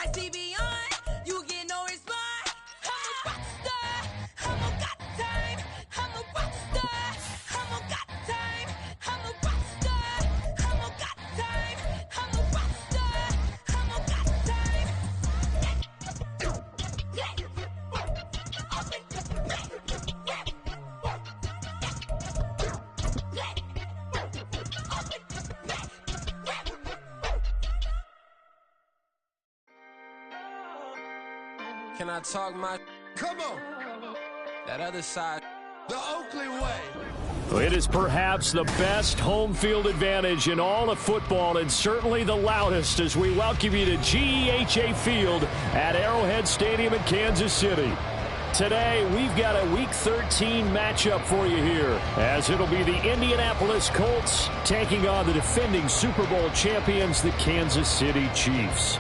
I see beyond, you get no response. I'm a rock star, I'm a got time. I'm a rock star, I'm a got time. I'm a rock star, I'm a got time. I'm a rock star, I'm a got time. Can I talk my... Come on. That other side. The Oakley way. It is perhaps the best home field advantage in all of football, and certainly the loudest, as we welcome you to GEHA Field at Arrowhead Stadium in Kansas City. Today, we've got a Week 13 matchup for you here, as it'll be the Indianapolis Colts taking on the defending Super Bowl champions, the Kansas City Chiefs.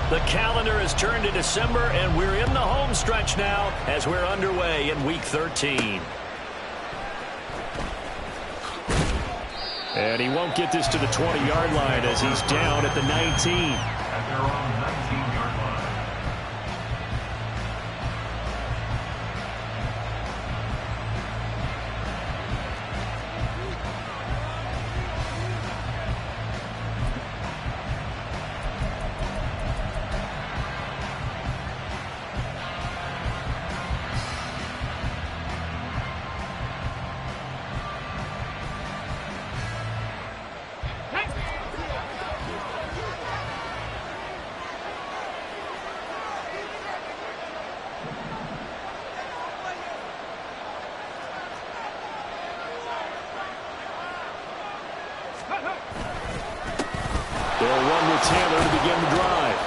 The calendar has turned to December, and we're in the home stretch now as we're underway in Week 13. And he won't get this to the 20-yard line as he's down at the 19. At their own 19-yard line. They'll run with Taylor to begin the drive.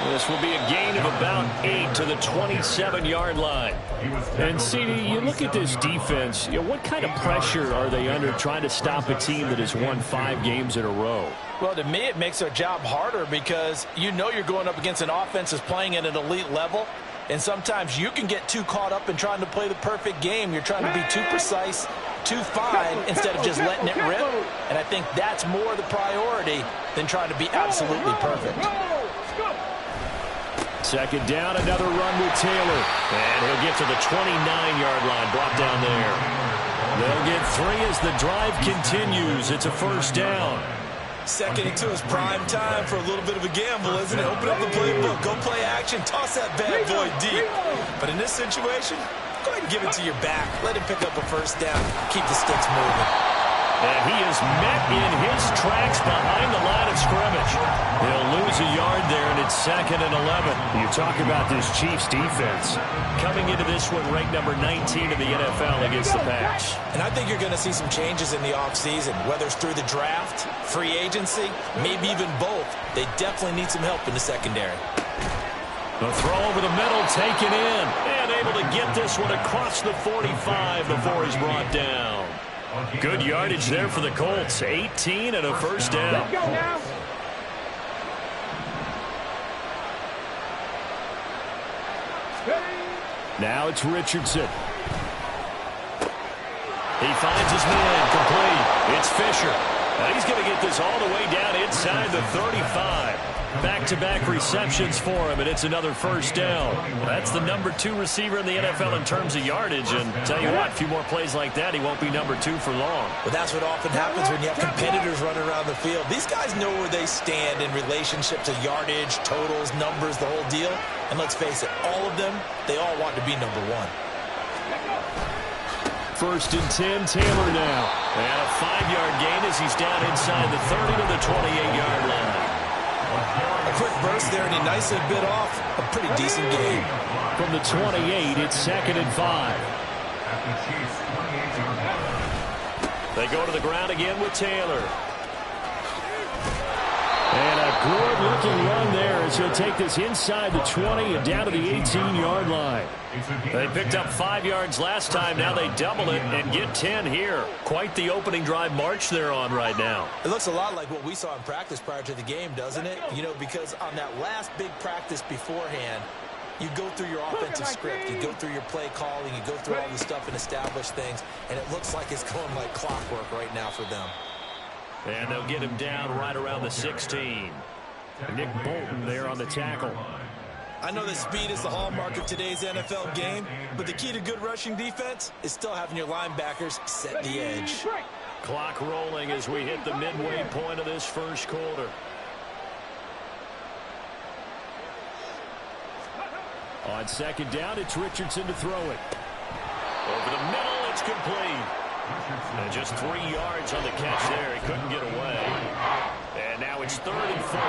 This will be a gain of about 8 to the 27-yard line. And, CD, you look at this defense, what kind of pressure are they under trying to stop a team that has won 5 games in a row? Well, to me, it makes their job harder because you know you're going up against an offense that's playing at an elite level. And sometimes you can get too caught up in trying to play the perfect game. You're trying to be too precise, too fine, instead of just letting it rip. And I think that's more the priority than trying to be absolutely perfect. Second down, another run with Taylor. And he'll get to the 29-yard line, brought down there. They'll get 3 as the drive continues. It's a first down. Second and 2 is prime time for a little bit of a gamble, isn't it? Open up the playbook, go play action, toss that bad boy deep. But in this situation, go ahead and give it to your back. Let him pick up a first down. Keep the sticks moving. And he is met in his tracks behind the line of scrimmage. He'll lose a yard there, and it's 2nd and 11. You talk about this Chiefs defense. Coming into this one, ranked number 19 in the NFL against the pass. And I think you're going to see some changes in the offseason, whether it's through the draft, free agency, maybe even both. They definitely need some help in the secondary. The throw over the middle, taken in, and able to get this one across the 45 before he's brought down. Good yardage there for the Colts. 18 and a first down. Now it's Richardson. He finds his man complete. It's Fisher. Now he's going to get this all the way down inside the 35. Back-to-back receptions for him, and it's another first down. That's the number 2 receiver in the NFL in terms of yardage, and tell you what, a few more plays like that, he won't be number 2 for long. Well, that's what often happens when you have competitors running around the field. These guys know where they stand in relationship to yardage, totals, numbers, the whole deal. And let's face it, all of them, they all want to be number 1. First and 10, Taylor now. And a 5-yard gain as he's down inside the 30 to the 28-yard line. A quick burst there, and he nicely bit off a pretty decent game. From the 28, it's 2nd and 5. They go to the ground again with Taylor. And a Good-looking run there as he'll take this inside the 20 and down to the 18-yard line. They picked up 5 yards last time. Now they double it and get 10 here. Quite the opening drive march they're on right now. It looks a lot like what we saw in practice prior to the game, doesn't it? You know, because on that last big practice beforehand, you go through your offensive script, you go through your play calling, you go through all this stuff and establish things, and it looks like it's going like clockwork right now for them. And they'll get him down right around the 16. Nick Bolton there on the tackle. I know that speed is the hallmark of today's NFL game, but the key to good rushing defense is still having your linebackers set the edge. Clock rolling as we hit the midway point of this first quarter. On second down, it's Richardson to throw it. Over the middle, it's complete. And just 3 yards on the catch there. He couldn't get away. And now it's 3rd and 4.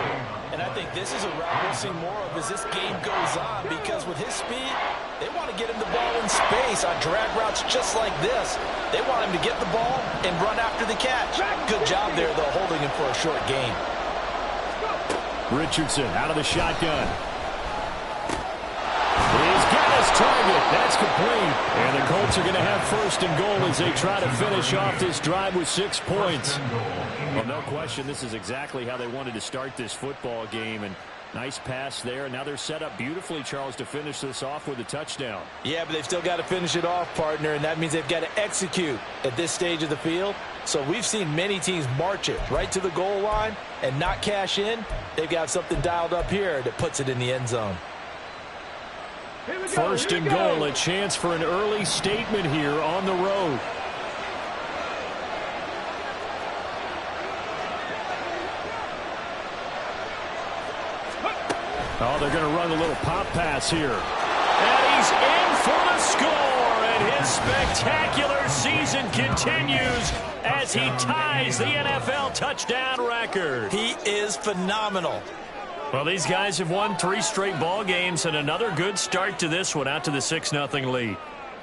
And I think this is a route we'll see more of as this game goes on, because with his speed, they want to get him the ball in space on drag routes just like this. They want him to get the ball and run after the catch. Good job there, though, holding him for a short gain. Richardson out of the shotgun. He's got his target. That's complete. And the Colts are going to have 1st and goal as they try to finish off this drive with 6 points. Well, no question, this is exactly how they wanted to start this football game. And nice pass there. Now they're set up beautifully, Charles, to finish this off with a touchdown. Yeah, but they've still got to finish it off, partner, and that means they've got to execute at this stage of the field. So we've seen many teams march it right to the goal line and not cash in. They've got something dialed up here that puts it in the end zone. 1st and goal, a chance for an early statement here on the road. Oh, they're going to run a little pop pass here. And he's in for the score, and his spectacular season continues as he ties the NFL touchdown record. He is phenomenal. Well, these guys have won 3 straight ball games, and another good start to this one out to the 6-0 lead.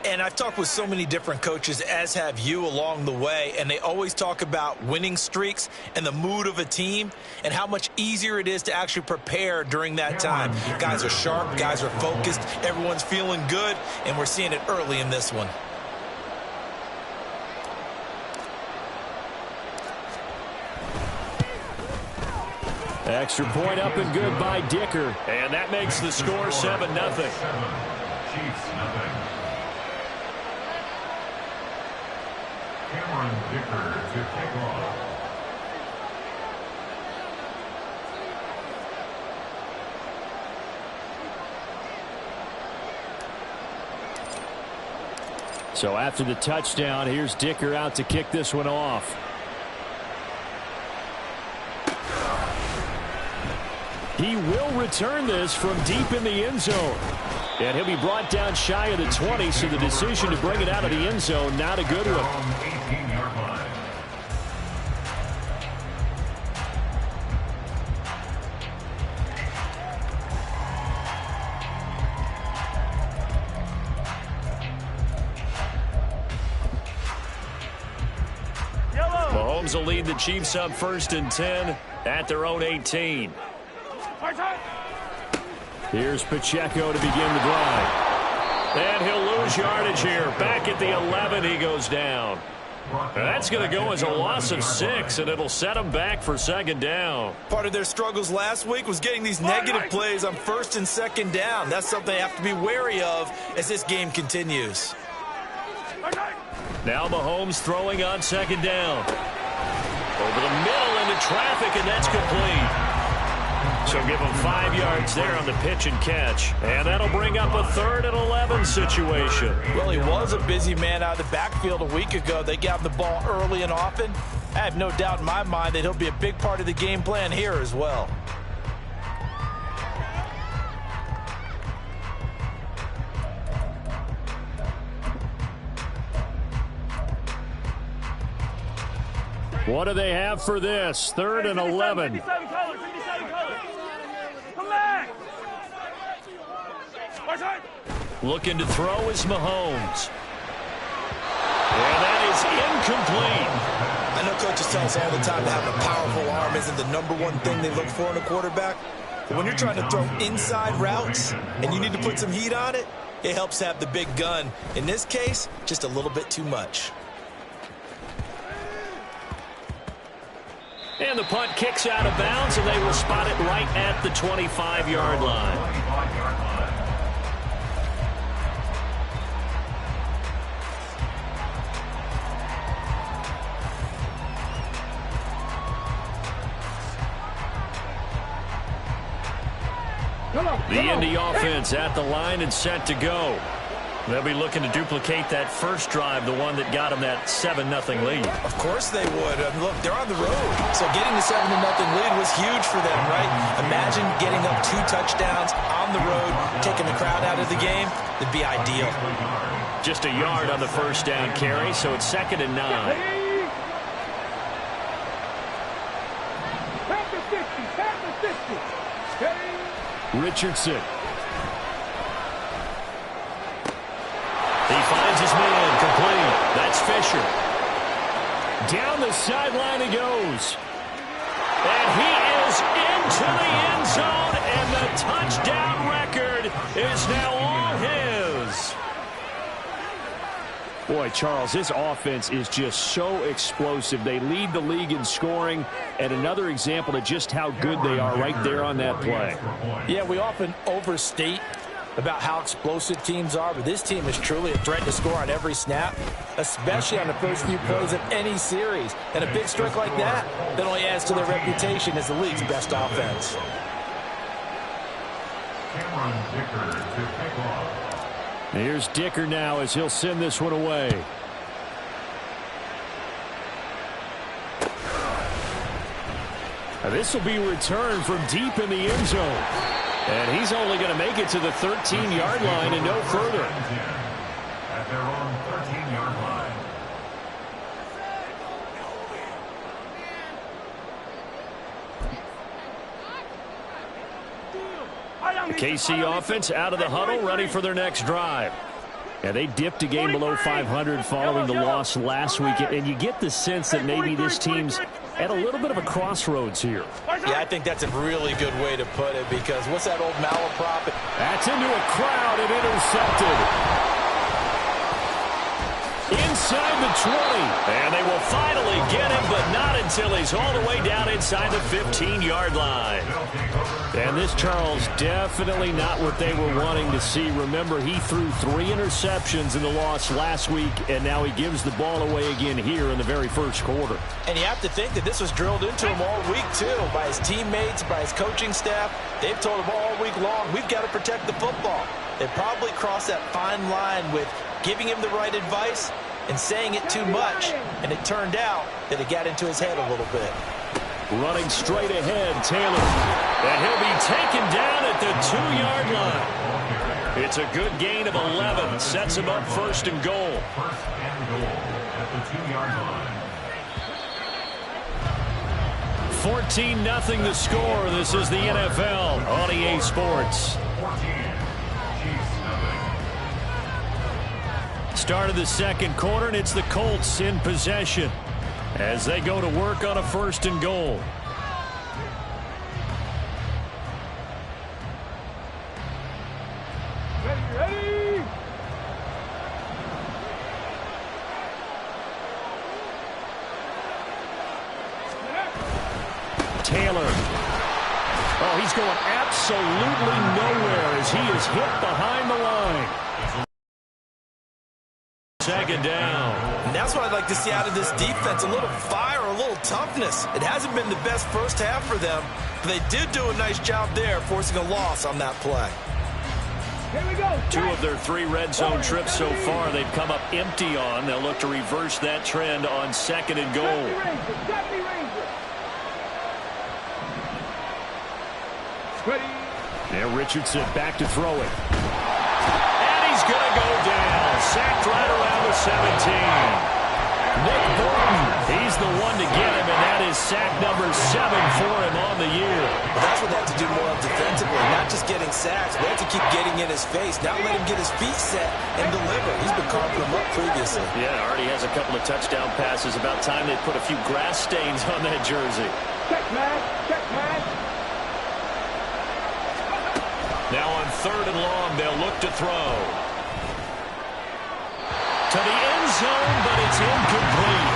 And I've talked with so many different coaches, as have you, along the way, and they always talk about winning streaks and the mood of a team and how much easier it is to actually prepare during that time. Guys are sharp, guys are focused, everyone's feeling good, and we're seeing it early in this one. Extra point up and good by Dicker. And that makes the score 7-0. Chiefs, nothing. Cameron Dicker to kick off. So after the touchdown, here's Dicker out to kick this one off. He will return this from deep in the end zone. And he'll be brought down shy of the 20, so the decision to bring it out of the end zone, not a good one. 18-yard line. Mahomes will lead the Chiefs up 1st and 10 at their own 18. Here's Pacheco to begin the drive. And he'll lose yardage here. Back at the 11, he goes down. That's going to go as a loss of 6, and it'll set them back for 2nd down. Part of their struggles last week was getting these negative plays on 1st and 2nd down. That's something they have to be wary of as this game continues. Now Mahomes throwing on 2nd down. Over the middle into traffic, and that's complete. So give him 5 yards there on the pitch and catch. And that'll bring up a 3rd and 11 situation. Well, he was a busy man out of the backfield a week ago. They got him the ball early and often. I have no doubt in my mind that he'll be a big part of the game plan here as well. What do they have for this? 3rd and 11. 57 colors, 57 colors. Come back. Looking to throw is Mahomes. And that is incomplete. I I know coaches tell us all the time that having a powerful arm isn't the #1 thing they look for in a quarterback. But when you're trying to throw inside routes and you need to put some heat on it, it helps have the big gun. In this case, just a little bit too much. And the punt kicks out of bounds, and they will spot it right at the 25-yard line. The Indy offense at the line and set to go. They'll be looking to duplicate that first drive, the one that got them that 7-0 lead. Of course they would. Look, they're on the road. So getting the 7-0 lead was huge for them, right? Imagine getting up 2 touchdowns on the road, taking the crowd out of the game. It'd be ideal. Just a yard on the first down carry, so it's 2nd and 9. Richardson. He finds his man complete. That's Fisher. Down the sideline he goes. And he is into the end zone, and the touchdown record is now all his. Boy, Charles, this offense is just so explosive. They lead the league in scoring, and another example of just how good they are right there on that play. Yeah, we often overstate about how explosive teams are, but this team is truly a threat to score on every snap, especially on the first few plays of any series. And a big strike like that only adds to their reputation as the league's best offense. Here's Dicker now as he'll send this one away. This will be returned from deep in the end zone. And he's only going to make it to the 13-yard line and no further. At their own 13-yard line. The KC offense out of the huddle, ready for their next drive. Yeah, they dipped a game below 500 following the loss last week, and you get the sense that maybe this team's at a little bit of a crossroads here. Yeah, I think that's a really good way to put it, because what's that old malaprop? That's into a crowd and intercepted. Inside the 20. And they will finally get him, but not until he's all the way down inside the 15-yard line. And this, Charles, definitely not what they were wanting to see. Remember, he threw 3 interceptions in the loss last week, and now he gives the ball away again here in the very first quarter. And you have to think that this was drilled into him all week, too, by his teammates, by his coaching staff. They've told him all week long, we've got to protect the football. They probably crossed that fine line with giving him the right advice and saying it too much, and it turned out that it got into his head a little bit. Running straight ahead, Taylor. And he'll be taken down at the 2-yard line. It's a good gain of 11. Sets him up 1st and goal. 1st and goal at the 2-yard line. 14-0 the score. This is the NFL on EA Sports. 14. Start of the second quarter, and it's the Colts in possession as they go to work on a 1st and goal. Ready. Taylor. Oh, he's going absolutely nowhere as he is hit behind the line. 2nd down. And that's what I'd like to see out of this defense, a little fire, a little toughness. It hasn't been the best first half for them, but they did do a nice job there, forcing a loss on that play. Here we go. 2 of their 3 red zone trips so far they've come up empty on. They'll look to reverse that trend on 2nd and goal. Now Richardson back to throw it. And he's going to go down. Sacked right around the 17. Nick Bolton, he's the one to get him, and that is sack number 7 for him on the year. Well, that's what they have to do more of defensively, not just getting sacks, but have to keep getting in his face. Now let him get his feet set and deliver. He's been carving them up previously. Yeah, already has a couple of touchdown passes. About time they put a few grass stains on that jersey. Check, man. Check, man. Now on 3rd and long, they'll look to throw. To the end zone, but it's incomplete.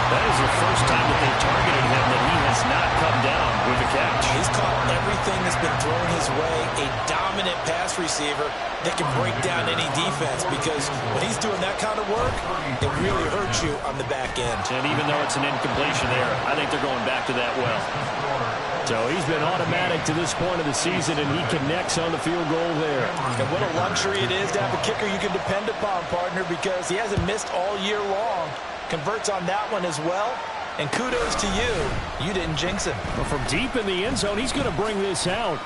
That is the first time that they've targeted him that he has not come down with a catch. He's caught everything that's been thrown his way. A dominant pass receiver that can break down any defense, because when he's doing that kind of work, it really hurts you on the back end. And even though it's an incompletion there, I think they're going back to that well. So he's been automatic to this point of the season, and he connects on the field goal there. And what a luxury it is to have a kicker you can depend upon, partner, because he hasn't missed all year long. Converts on that one as well. And kudos to you. You didn't jinx him. Well, from deep in the end zone, he's going to bring this out.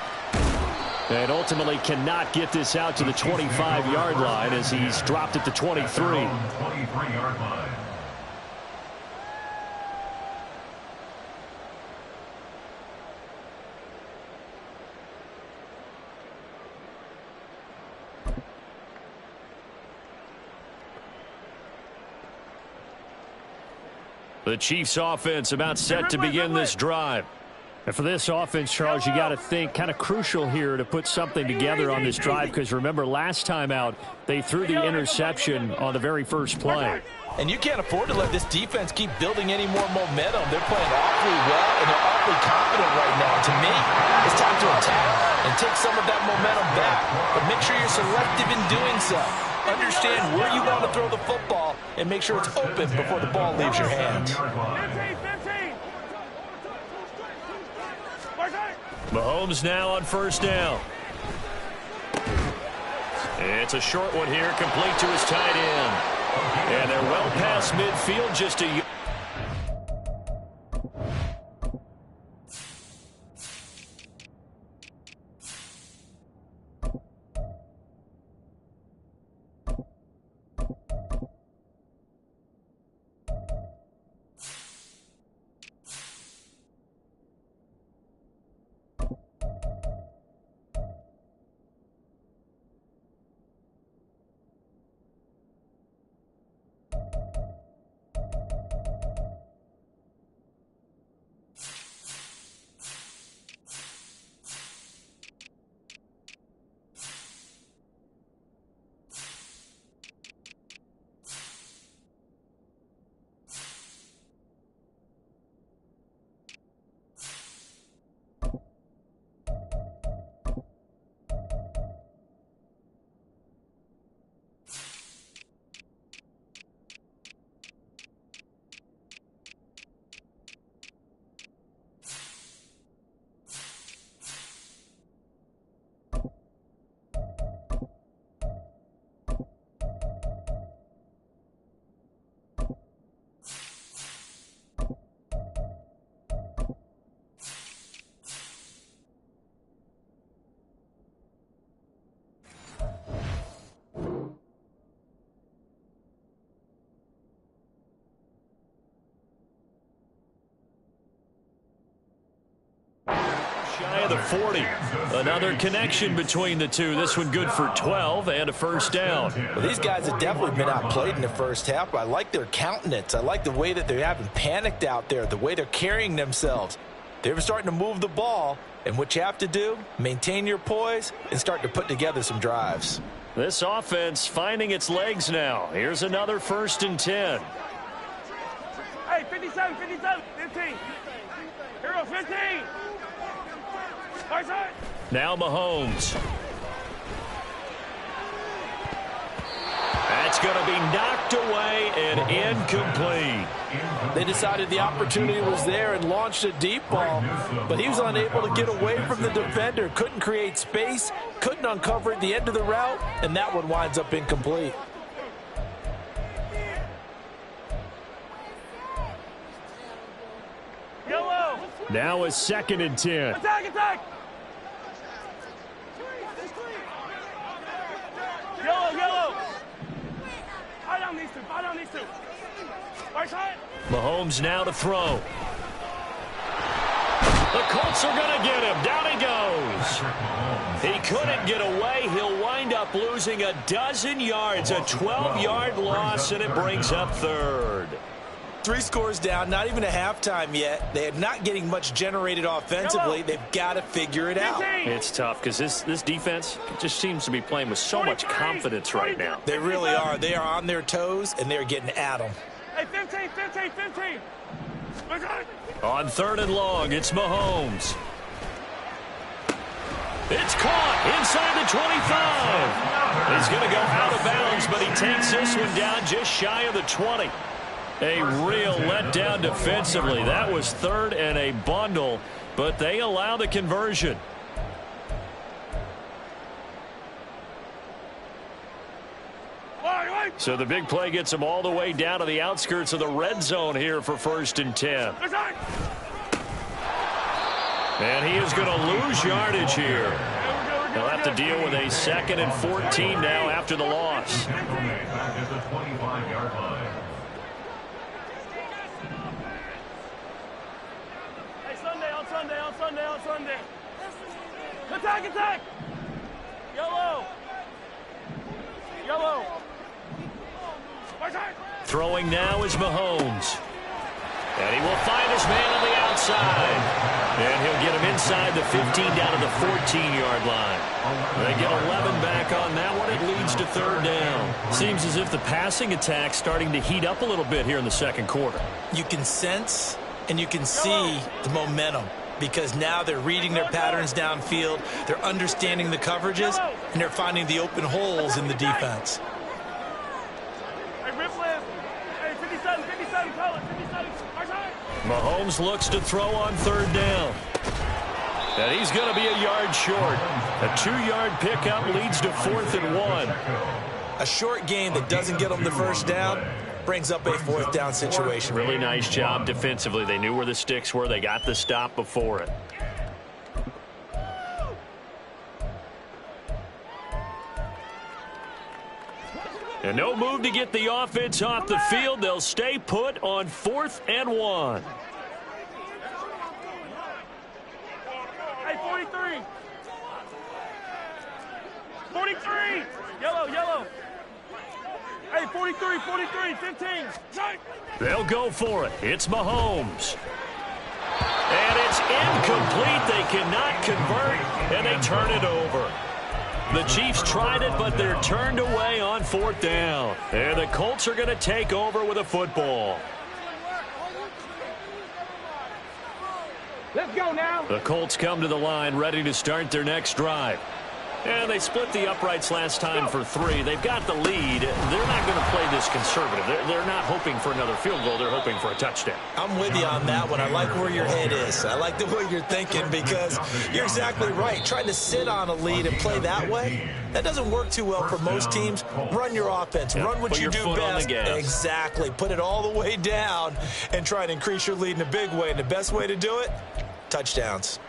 And ultimately cannot get this out to the 25-yard line as he's dropped at the 23. 23-yard line. The Chiefs offense about set to begin this drive. And for this offense, Charles, you got to think kind of crucial here to put something together on this drive, because remember last time out they threw the interception on the very first play. And you can't afford to let this defense keep building any more momentum. They're playing awfully well, and they're awfully confident right now. To me, it's time to attack and take some of that momentum back. But make sure you're selective in doing so. Understand where you want to throw the football and make sure it's open before the ball leaves your hands. 15. Mahomes now on 1st down. It's a short one here, complete to his tight end. And they're well past midfield, just a... Shy of the 40. Another connection between the two. This one good for 12 and a 1st down. Well, these guys have definitely been outplayed in the first half, but I like their countenance. I like the way that they haven't panicked out there, the way they're carrying themselves. They're starting to move the ball, and what you have to do, maintain your poise and start to put together some drives. This offense finding its legs now. Here's another 1st and 10. Hey, 57, 57, 15. Here goes 15. Right side. Now Mahomes. That's going to be knocked away and incomplete. They decided the opportunity was there and launched a deep ball, but he was unable to get away from the defender. Couldn't create space, couldn't uncover at the end of the route, and that one winds up incomplete. Yellow. Now a 2nd and 10. Attack, attack. Yellow, yellow. I don't need to. I don't need to. Right side. Mahomes now to throw. The Colts are going to get him. Down he goes. He couldn't get away. He'll wind up losing a dozen yards, a 12-yard loss, and it brings up third. 3 scores down, not even a halftime yet. They are not getting much generated offensively. They've got to figure it out. It's tough because this defense just seems to be playing with so much confidence right now. They really are. They are on their toes, and they're getting at them. Hey, 15, 15, 15. On 3rd and long, it's Mahomes. It's caught inside the 25. He's going to go out of bounds, but he takes this one down just shy of the 20. A real letdown defensively. That was 3rd and a bundle, but they allow the conversion. So the big play gets him all the way down to the outskirts of the red zone here for 1st and 10. And he is going to lose yardage here. He'll have to deal with a 2nd and 14 now after the loss. Back at the 25-yard line. Hey, Sunday, on Sunday, on Sunday, on Sunday. Attack, attack. Yellow. Yellow. Throwing now is Mahomes. And he will find his man on the outside. And he'll get him inside the 15 down to the 14-yard line. They get 11 back on that one. It leads to 3rd down. Seems as if the passing attack's starting to heat up a little bit here in the 2nd quarter. You can sense and you can see the momentum because now they're reading their patterns downfield. They're understanding the coverages, and they're finding the open holes in the defense. Mahomes looks to throw on 3rd down. And he's going to be a yard short. A 2-yard pickup leads to 4th and 1. A short gain that doesn't get them the 1st down brings up a 4th down situation. Really nice job defensively. They knew where the sticks were. They got the stop before it. And no move to get the offense off the field. They'll stay put on 4th and 1. Hey, 43. 43. Yellow, yellow. Hey, 43, 43, 15. They'll go for it. It's Mahomes. And it's incomplete. They cannot convert, and they turn it over. The Chiefs tried it, but they're turned away on 4th down. And the Colts are going to take over with a football. Let's go now. The Colts come to the line ready to start their next drive. And they split the uprights last time for 3. They've got the lead. They're not going to play this conservative. They're not hoping for another field goal. They're hoping for a touchdown. I'm with you on that one. I like where your head is. I like the way you're thinking because you're exactly right. Trying to sit on a lead and play that way, that doesn't work too well for most teams. Run your offense. Run what you do best. Exactly. Put it all the way down and try and increase your lead in a big way. And the best way to do it, touchdowns.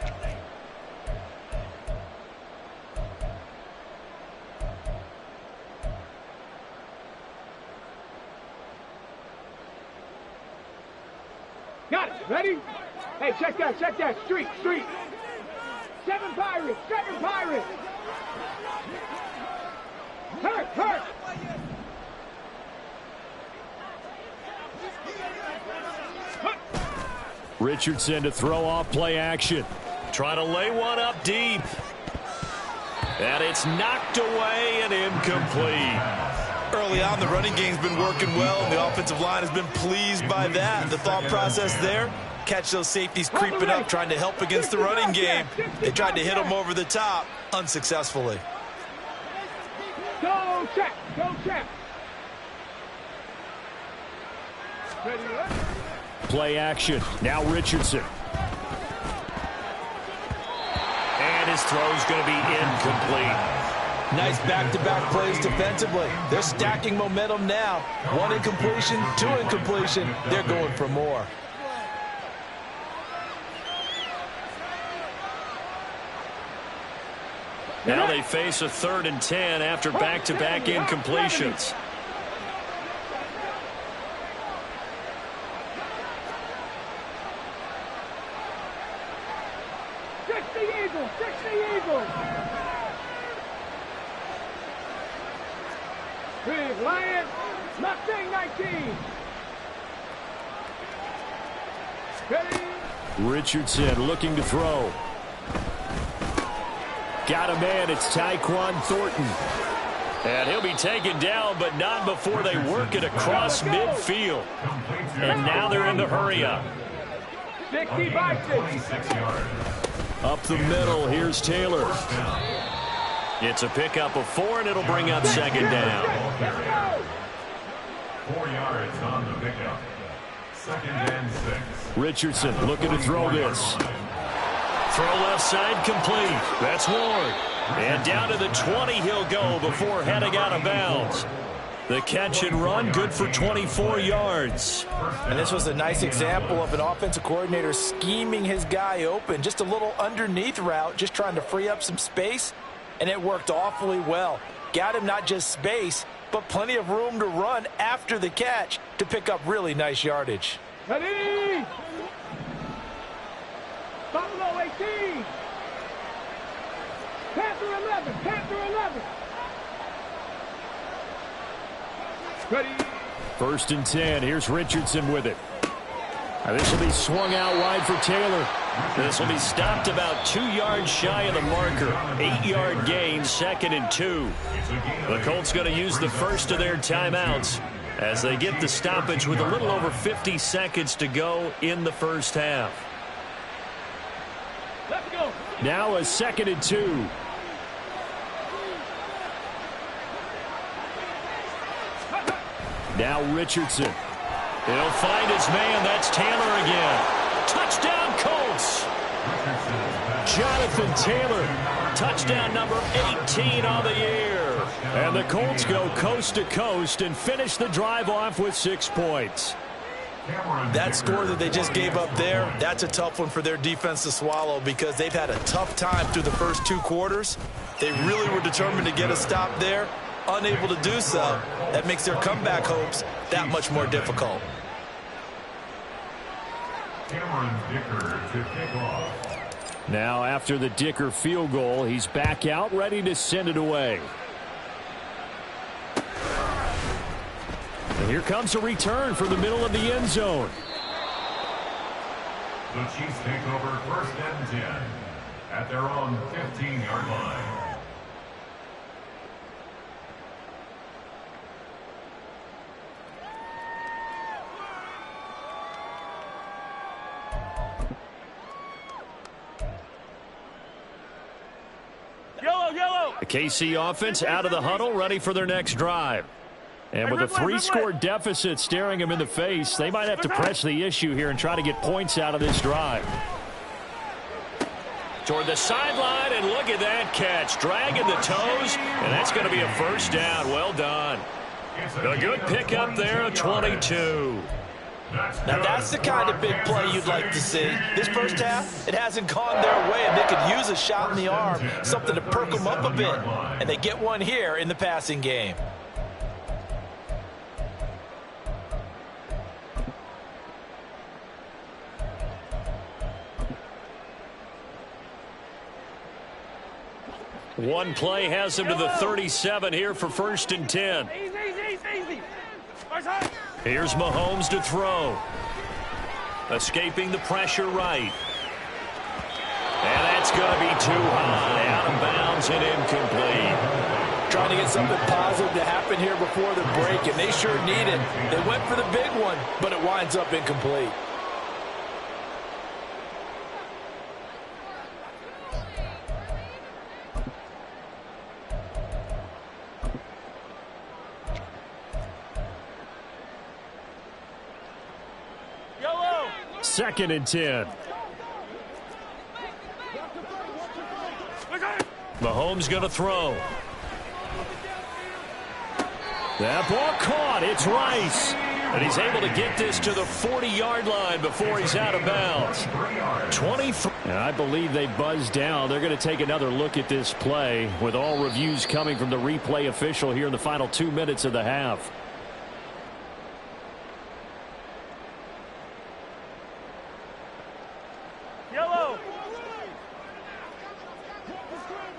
Got it. Ready? Hey, check that, check that. Street, street. 7 Pirates, 7 Pirates. Hurt, hurt. Richardson to throw off play action. Trying to lay one up deep. And it's knocked away and incomplete. Early on, the running game's been working well, and the offensive line has been pleased by that. The thought process there, catch those safeties creeping up, trying to help against the running game. They tried to hit them over the top, unsuccessfully. Go check, go check. Play action. Now Richardson. And his throw's going to be incomplete. Nice back-to-back plays defensively. They're stacking momentum now. 1 incompletion, 2 incompletion. They're going for more. Now they face a 3rd and 10 after back-to-back incompletions. Eagles. 60 Eagles. Lions. Mustang 19. Ready. Richardson looking to throw. Got a man. It's Tyquan Thornton. And he'll be taken down, but not before they work it across midfield. And now they're in the hurry-up. 60 by 6. Up the middle, here's Taylor. It's a pickup of 4, and it'll bring up second down. 4 yards on the pickup. 2nd and 6. Richardson looking to throw this. Throw left side complete. That's Ward. And down to the 20 he'll go before heading out of bounds. The catch and run good for 24 yards. And this was a nice example of an offensive coordinator scheming his guy open. Just a little underneath route, just trying to free up some space. And it worked awfully well. Got him not just space, but plenty of room to run after the catch to pick up really nice yardage. Ready. Buffalo 18. Panther 11. Panther 11. Ready. 1st and 10. Here's Richardson with it. Now this will be swung out wide for Taylor. This will be stopped about 2 yards shy of the marker. 8-yard gain, 2nd and 2. The Colts going to use the first of their timeouts as they get the stoppage with a little over 50 seconds to go in the first half. Let's go. Now a 2nd and 2. Now Richardson. He'll find his man. That's Taylor again. Touchdown Colts. Jonathan Taylor. Touchdown number 18 on the year. And the Colts go coast to coast and finish the drive off with 6 points. That score that they just gave up there, that's a tough one for their defense to swallow because they've had a tough time through the first 2 quarters. They really were determined to get a stop there. Unable to do so, that makes their comeback hopes that much more difficult. Now after the Dicker field goal, he's back out ready to send it away. And here comes a return from the middle of the end zone. The Chiefs take over 1st and 10 at their own 15-yard line. The KC offense out of the huddle, ready for their next drive. And with a 3-score deficit staring them in the face, they might have to press the issue here and try to get points out of this drive. Toward the sideline, and look at that catch. Dragging the toes, and that's going to be a first down. Well done. A good pickup there, a 22. Now that's the kind of big play you'd like to see. This first half, it hasn't gone their way, and they could use a shot in the arm, something to perk them up a bit. And they get one here in the passing game. One play has him to the 37 here for 1st and 10. Easy. Here's Mahomes to throw. Escaping the pressure right. And that's going to be too high. Out of bounds and incomplete. Trying to get something positive to happen here before the break, and they sure need it. They went for the big one, but it winds up incomplete. Second and 10. Mahomes going to throw. That ball caught. It's Rice. And he's able to get this to the 40-yard line before he's out of bounds. 23. And I believe they buzzed down. They're going to take another look at this play with all reviews coming from the replay official here in the final 2 minutes of the half.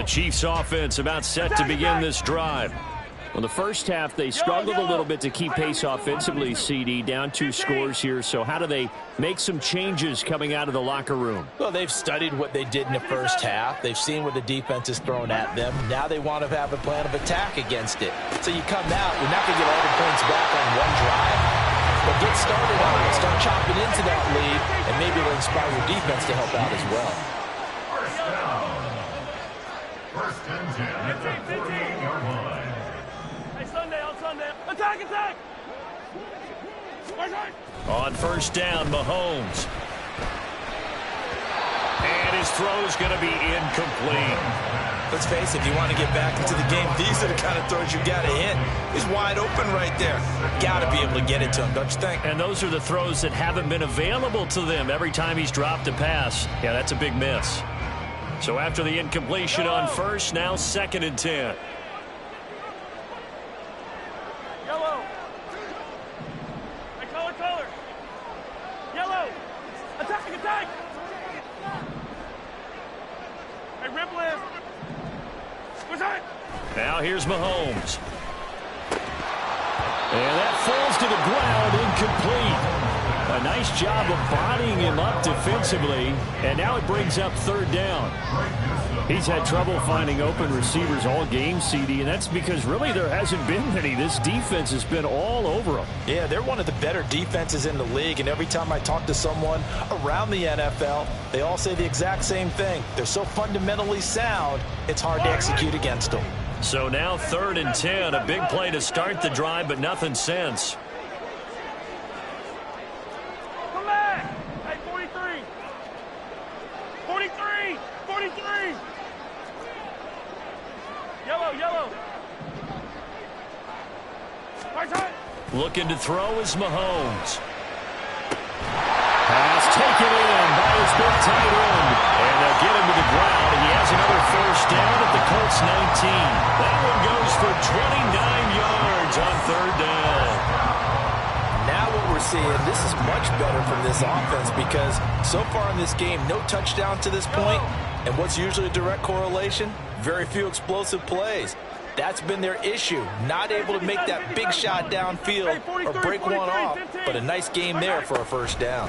The Chiefs offense about set to begin this drive. Well, the first half, they struggled a little bit to keep pace offensively, CD, down 2 scores here. So how do they make some changes coming out of the locker room? Well, they've studied what they did in the first half. They've seen what the defense is throwing at them. Now they want to have a plan of attack against it. So you come out, you're not going to get all the points back on one drive, but get started on it, start chopping into that lead, and maybe it'll inspire your defense to help out as well. First down. First and 10 at the 14-yard line. On Sunday. Attack, attack! On first down, Mahomes. And his throw's going to be incomplete. Let's face it, if you want to get back into the game, these are the kind of throws you got to hit. He's wide open right there. Got to be able to get it to him, don't you think? And those are the throws that haven't been available to them every time he's dropped a pass. Yeah, that's a big miss. So after the incompletion on first, now 2nd and 10. Yellow. Hey, color. Yellow. Attack, attack. Hey, Ripley. What's that? Now here's Mahomes. And that falls to the ground, incomplete. A nice job of bodying him up defensively. And now it brings up 3rd down. He's had trouble finding open receivers all game, CD, and that's because really there hasn't been many. This defense has been all over them. Yeah, they're one of the better defenses in the league, and every time I talk to someone around the NFL, they all say the exact same thing. They're so fundamentally sound, it's hard to execute against them. So now 3rd and 10, a big play to start the drive, but nothing since. Come back! Hey, 43! 43! 43! Yellow! Looking to throw is Mahomes. Pass taken in by his big tight end. And they'll get him to the ground. He has another first down at the Colts 19. That one goes for 29 yards on 3rd down. Now what we're seeing, this is much better from this offense because so far in this game, no touchdown to this point. And what's usually a direct correlation? Very few explosive plays. That's been their issue. Not able to make that big shot downfield or break one off. But a nice game there for a first down.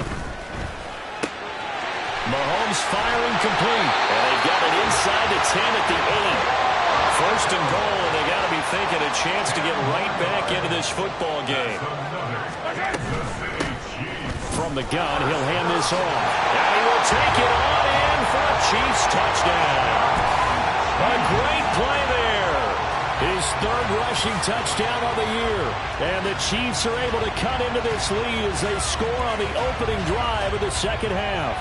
Mahomes firing complete. And they've got it inside the 10 at the 8. First and goal, and they got to be thinking a chance to get right back into this football game. From the gun, he'll hand this off. And he will take it on in for a Chiefs touchdown. A great play there. His 3rd rushing touchdown of the year. And the Chiefs are able to cut into this lead as they score on the opening drive of the 2nd half.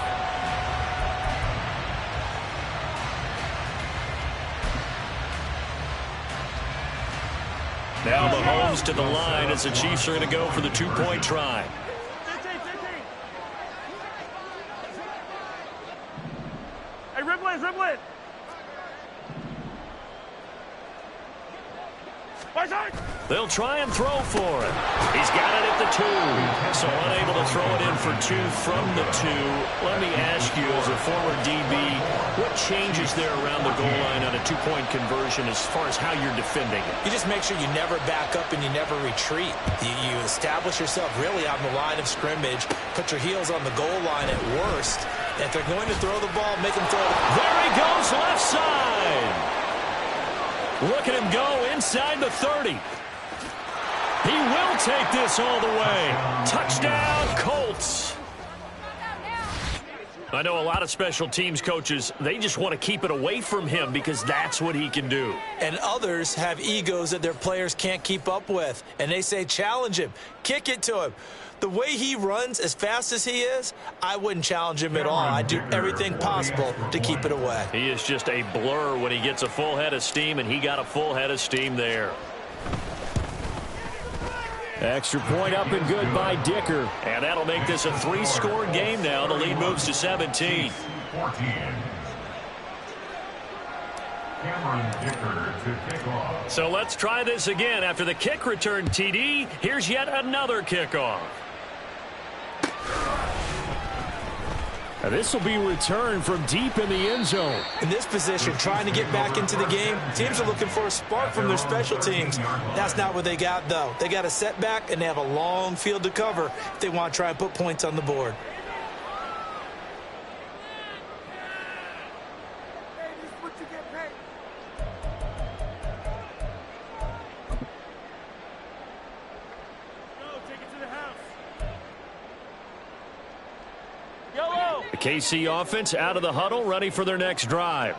Now Mahomes to the line as the Chiefs are going to go for the 2-point try. 15. Hey, Ripley. They'll try and throw for it. He's got it at the 2. So unable to throw it in for 2 from the 2. Let me ask you, as a former DB, what changes there around the goal line on a 2-point conversion as far as how you're defending it? You just make sure you never back up and you never retreat. You establish yourself really on the line of scrimmage, put your heels on the goal line at worst. If they're going to throw the ball, make them throw it. There he goes, left side. Look at him go inside the 30. He will take this all the way. Touchdown, Colts. I know a lot of special teams coaches, they just want to keep it away from him because that's what he can do. And others have egos that their players can't keep up with. And they say, challenge him, kick it to him. The way he runs as fast as he is, I wouldn't challenge him at all. I'd do everything possible to keep it away. He is just a blur when he gets a full head of steam, and he got a full head of steam there. Extra point up and good by Dicker. And that'll make this a 3-score game now. The lead moves to 17. 14. Cameron Dicker to kick off. So let's try this again. After the kick return TD, here's yet another kickoff. This will be returned from deep in the end zone. In this position, trying to get back into the game, teams are looking for a spark from their special teams. That's not what they got, though. They got a setback, and they have a long field to cover if they want to try and put points on the board. The KC offense out of the huddle, ready for their next drive.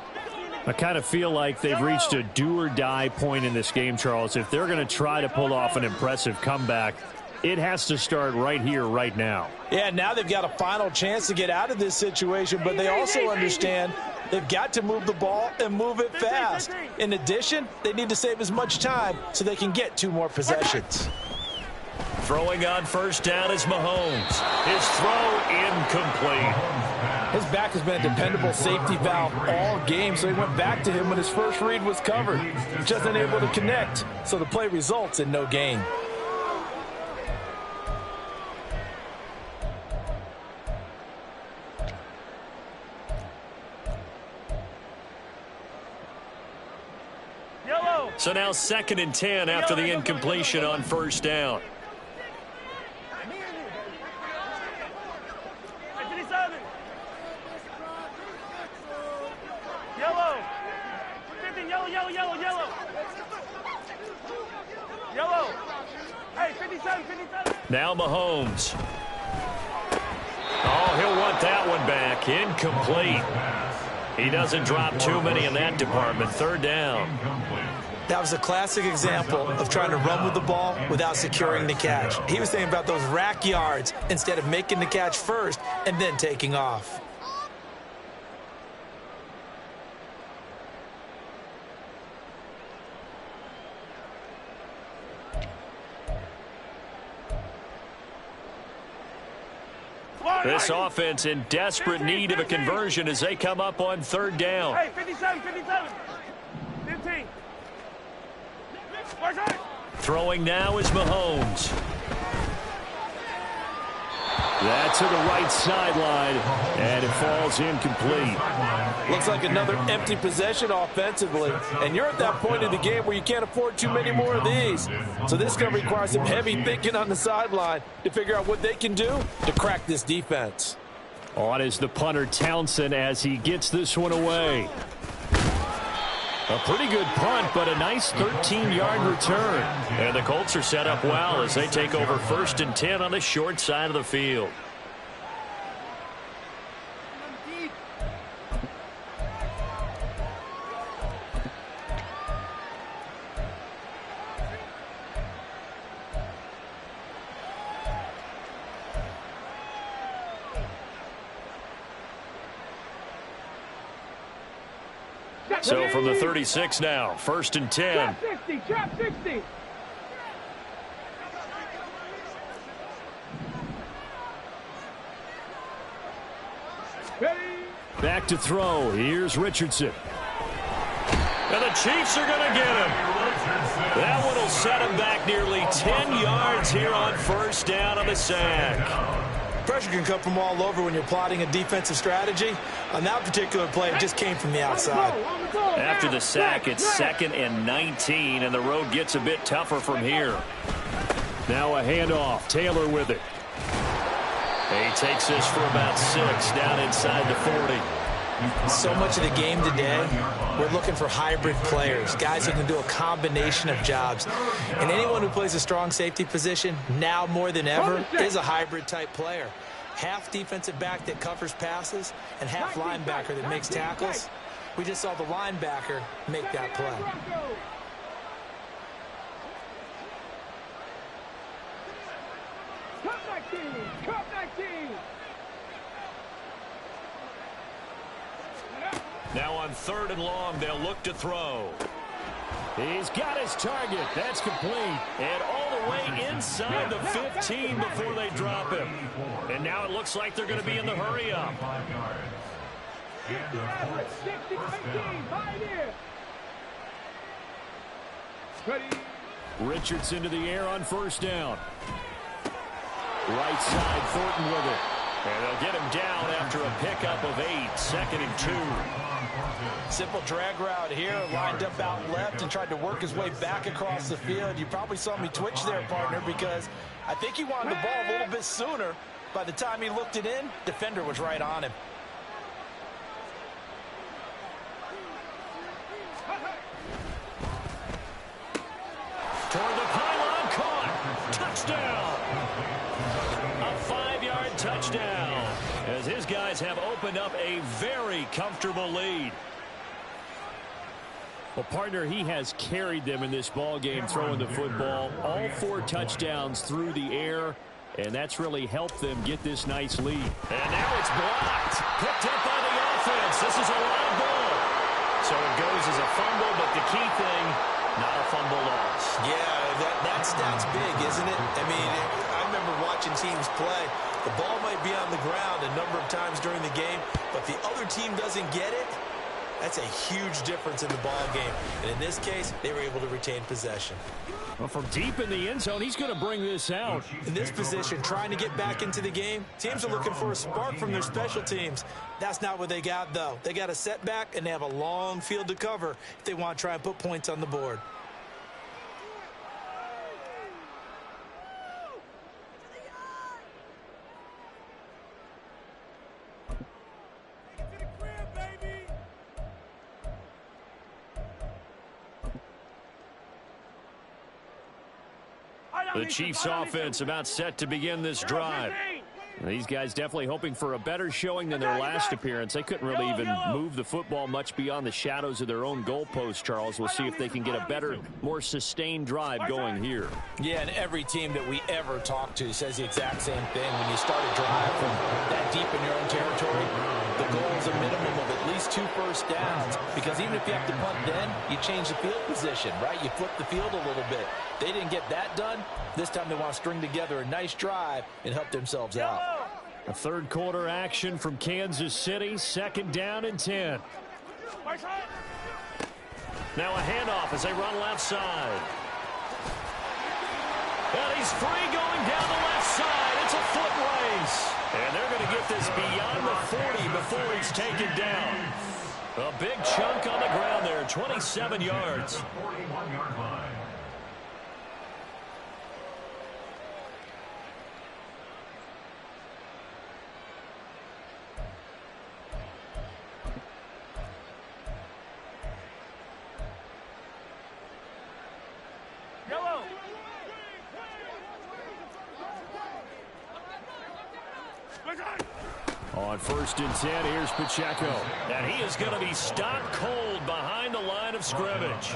I kind of feel like they've reached a do-or-die point in this game, Charles. If they're going to try to pull off an impressive comeback, it has to start right here, right now. Yeah, now they've got a final chance to get out of this situation, but they also understand they've got to move the ball and move it fast. In addition, they need to save as much time so they can get 2 more possessions. Throwing on first down is Mahomes. His throw incomplete. His back has been a dependable safety valve all game, so he went back to him when his first read was covered. Just unable to connect, so the play results in no gain. So now 2nd and 10 after the incompletion on first down. Now Mahomes. Oh, he'll want that one back. Incomplete. He doesn't drop too many in that department. 3rd down. That was a classic example of trying to run with the ball without securing the catch. He was thinking about those rack yards instead of making the catch first and then taking off. This offense in desperate need of a conversion as they come up on 3rd down. Hey, 57, 57. 15. Throwing now is Mahomes. That's to the right sideline, and it falls incomplete. Looks like another empty possession offensively, and you're at that point in the game where you can't afford too many more of these. So this is going to require some heavy thinking on the sideline to figure out what they can do to crack this defense. On is the punter Townsend as he gets this one away. A pretty good punt, but a nice 13-yard return. And the Colts are set up well as they take over 1st and 10 on the short side of the field. So from the 36 now, 1st and 10. Trap 60. Back to throw. Here's Richardson. And the Chiefs are going to get him. That one will set him back nearly 10 yards here on 1st down on the sack. Pressure can come from all over when you're plotting a defensive strategy. On that particular play, it just came from the outside. After the sack, it's 2nd and 19, and the road gets a bit tougher from here. Now a handoff. Taylor with it. He takes this for about 6 down inside the 40. So much of the game today, we're looking for hybrid players, guys who can do a combination of jobs. And anyone who plays a strong safety position, now more than ever, is a hybrid type player. Half defensive back that covers passes and half linebacker that makes tackles. We just saw the linebacker make that play. Cut 19. Now on 3rd and long, they'll look to throw. He's got his target. That's complete. And all the way inside the 15 before they drop him. And now it looks like they're going to be in the hurry-up. Richardson to the air on 1st down. Right side, Thornton with it. And they'll get him down after a pickup of 8, 2nd and 2. Simple drag route here, lined up out left and tried to work his way back across the field. You probably saw me twitch there, partner, because I think he wanted the ball a little bit sooner. By the time he looked it in, defender was right on him. Toward the pylon, caught. Touchdown. A 5-yard touchdown as his guys have opened up a very comfortable lead. Well, partner, he has carried them in this ball game throwing the football. All 4 touchdowns through the air, and that's really helped them get this nice lead. And now it's blocked. Picked up by the offense. This is a live ball. So it goes as a fumble, but the key thing, not a fumble loss. Yeah, that stat's big, isn't it? I mean, I remember watching teams play. The ball might be on the ground a number of times during the game, but the other team doesn't get it. That's a huge difference in the ball game. And in this case, they were able to retain possession. Well, from deep in the end zone, he's going to bring this out. In this position, trying to get back into the game, teams are looking for a spark from their special teams. That's not what they got, though. They got a setback, and they have a long field to cover if they want to try and put points on the board. The Chiefs offense about set to begin this drive. These guys definitely hoping for a better showing than their last appearance. They couldn't really even move the football much beyond the shadows of their own goalpost, Charles. We'll see if they can get a better, more sustained drive going here. Yeah, and every team that we ever talk to says the exact same thing. When you start a drive from that deep in your own territory, the goal is a minimum of at least 2 first downs. Because even if you have to punt then, you change the field position, right? You flip the field a little bit. They didn't get that done. This time they want to string together a nice drive and help themselves out. A third quarter action from Kansas City. 2nd down and 10. Now a handoff as they run left side. And he's free going down the left side. It's a foot race. And they're going to get this beyond the 40 before he's taken down. A big chunk on the ground there, 27 yards. 41-yard line. Yellow. On 1st and 10, here's Pacheco. And he is going to be stopped cold behind the line of scrimmage.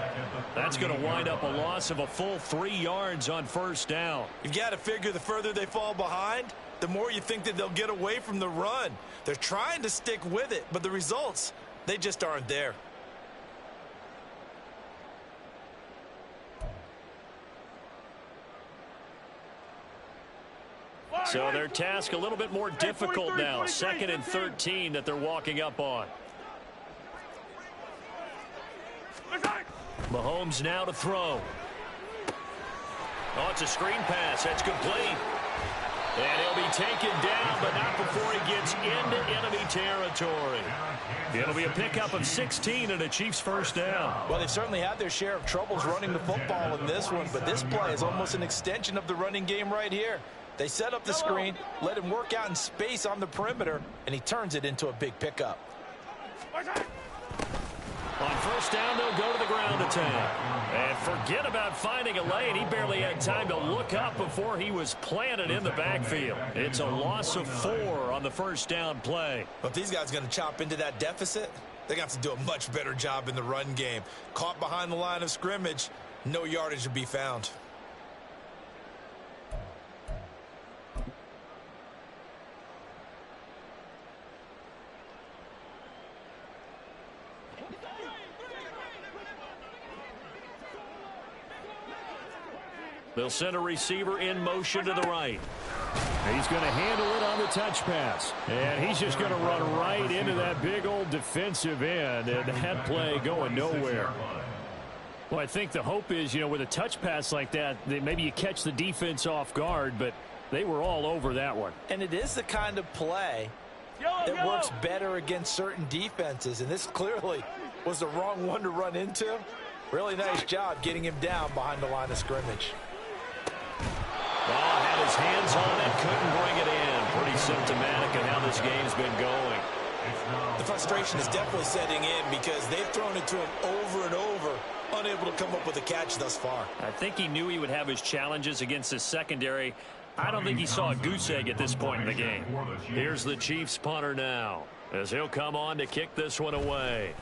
That's going to wind up a loss of a full 3 yards on 1st down. You've got to figure the further they fall behind, the more you think that they'll get away from the run. They're trying to stick with it, but the results, they just aren't there. So their task a little bit more difficult now. 2nd and 13 that they're walking up on. Mahomes now to throw. Oh, it's a screen pass. That's complete. And he'll be taken down, but not before he gets into enemy territory. It'll be a pickup of 16 and a Chiefs 1st down. Well, they've certainly had their share of troubles running the football in this one, but this play is almost an extension of the running game right here. They set up the screen, let him work out in space on the perimeter, and he turns it into a big pickup. On 1st down, they'll go to the ground attack. And forget about finding a lane. He barely had time to look up before he was planted in the backfield. It's a loss of 4 on the 1st down play. But these guys are going to chop into that deficit. They're going to have to do a much better job in the run game. Caught behind the line of scrimmage, no yardage to be found. They'll send a receiver in motion to the right. He's going to handle it on the touch pass. And he's just going to run right into that big old defensive end. And that play going nowhere. Well, I think the hope is, with a touch pass like that maybe you catch the defense off guard. But They were all over that one. And it is the kind of play that works better against certain defenses, and this clearly was the wrong one to run into. Really nice job getting him down behind the line of scrimmage. Oh, had his hands on it, couldn't bring it in. Pretty symptomatic of how this game's been going. The frustration is definitely setting in because they've thrown it to him over and over, unable to come up with a catch thus far. I think he knew he would have his challenges against his secondary. I don't think he saw a goose egg at this point in the game. Here's the Chiefs punter now, as he'll come on to kick this one away.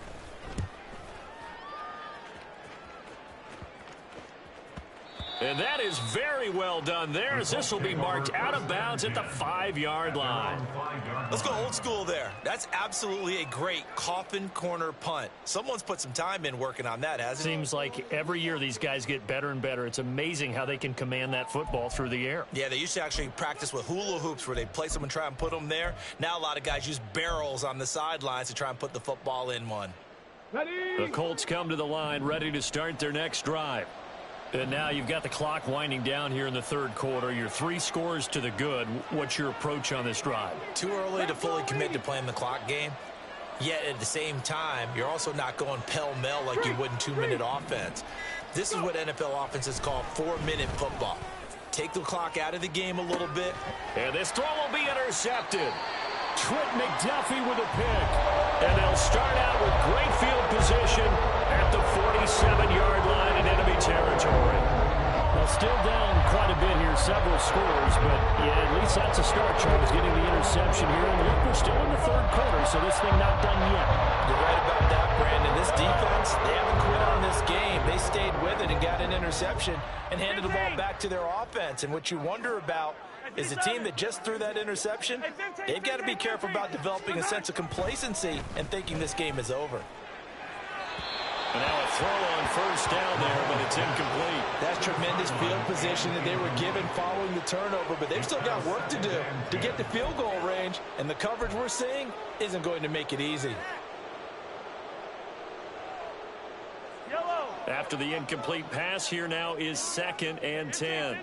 And that is very well done there, as this will be marked out of bounds at the 5-yard line. Let's go old school there. That's absolutely a great coffin corner punt. Someone's put some time in working on that, hasn't it? Seems like every year these guys get better and better. It's amazing how they can command that football through the air. Yeah, they used to actually practice with hula hoops where they'd place them and try and put them there. Now a lot of guys use barrels on the sidelines to try and put the football in one. The Colts come to the line ready to start their next drive. And now you've got the clock winding down here in the third quarter. You're 3 scores to the good. What's your approach on this drive? Too early to fully commit to playing the clock game. Yet at the same time, you're also not going pell-mell like you would in 2-minute offense. This is what NFL offenses call 4-minute football. Take the clock out of the game a little bit. And this throw will be intercepted. Trent McDuffie with a pick. And they'll start out with great field position at the 47-yard line in enemy territory. Well, still down quite a bit here, several scores, but yeah, at least that's a start, Charles, getting the interception here. And look, we're still in the third quarter, so this thing not done yet. You're right about that, Brandon. This defense, they haven't quit on this game. They stayed with it and got an interception and handed the ball back to their offense. And what you wonder about is a team that just threw that interception, they've got to be careful about developing a sense of complacency and thinking this game is over. And now a throw on first down there, but it's incomplete. That's tremendous field position that they were given following the turnover, but they've still got work to do to get the field goal range, and the coverage we're seeing isn't going to make it easy. After the incomplete pass, here now is 2nd and 10.